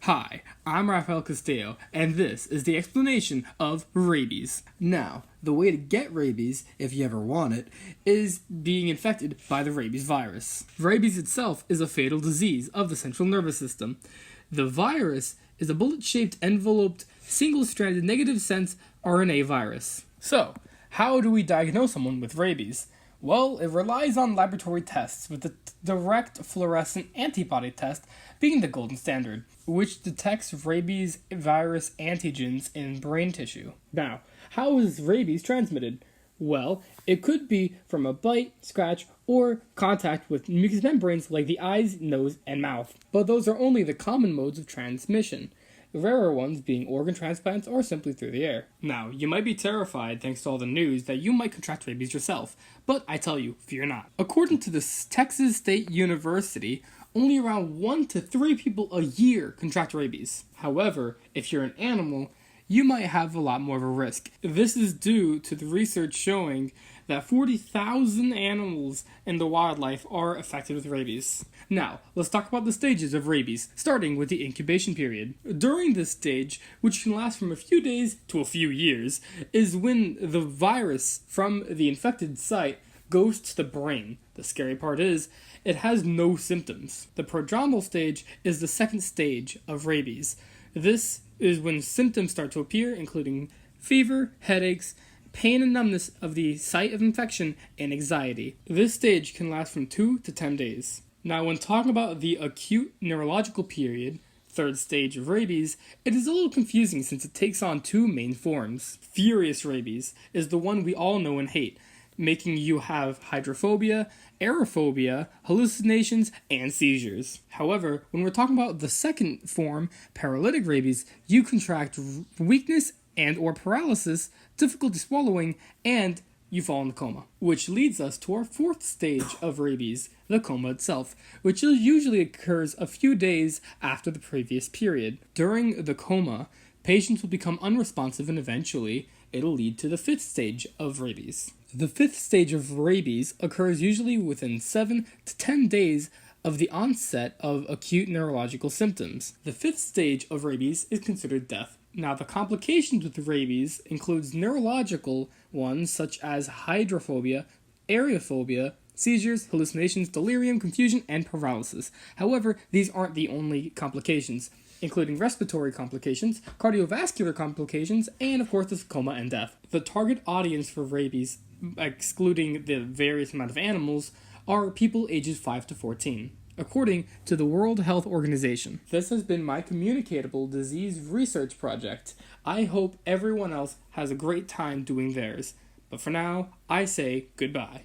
Hi, I'm Rafael Castillo, and this is the explanation of rabies. Now, the way to get rabies, if you ever want it, is being infected by the rabies virus. Rabies itself is a fatal disease of the central nervous system. The virus is a bullet-shaped, enveloped, single-stranded negative sense RNA virus. So, how do we diagnose someone with rabies? Well, it relies on laboratory tests, with the direct fluorescent antibody test being the golden standard, which detects rabies virus antigens in brain tissue. Now, how is rabies transmitted? Well, it could be from a bite, scratch, or contact with mucous membranes like the eyes, nose, and mouth. But those are only the common modes of transmission. The rarer ones being organ transplants or simply through the air. Now, you might be terrified, thanks to all the news, that you might contract rabies yourself, but I tell you, fear not. According to the Texas State University, only around 1 to 3 people a year contract rabies. However, if you're an animal, you might have a lot more of a risk. This is due to the research showing that 40,000 animals in the wildlife are affected with rabies. Now, let's talk about the stages of rabies, starting with the incubation period. During this stage, which can last from a few days to a few years, is when the virus from the infected site goes to the brain. The scary part is, it has no symptoms. The prodromal stage is the second stage of rabies. This is when symptoms start to appear, including fever, headaches, pain and numbness of the site of infection, and anxiety. This stage can last from 2 to 10 days. Now, when talking about the acute neurological period, third stage of rabies, it is a little confusing since it takes on two main forms. Furious rabies is the one we all know and hate, making you have hydrophobia, aerophobia, hallucinations, and seizures. However, when we're talking about the second form, paralytic rabies, you contract weakness and or paralysis, difficulty swallowing, and you fall in a coma. Which leads us to our fourth stage of rabies, the coma itself, which usually occurs a few days after the previous period. During the coma, patients will become unresponsive and eventually it'll lead to the fifth stage of rabies. The fifth stage of rabies occurs usually within 7 to 10 days of the onset of acute neurological symptoms. The fifth stage of rabies is considered death. Now, the complications with rabies includes neurological ones such as hydrophobia, aerophobia, seizures, hallucinations, delirium, confusion, and paralysis. However, these aren't the only complications, including respiratory complications, cardiovascular complications, and of course, the coma and death. The target audience for rabies, excluding the various amount of animals, are people ages 5 to 14. According to the World Health Organization. This has been my communicatable disease research project. I hope everyone else has a great time doing theirs. But for now, I say goodbye.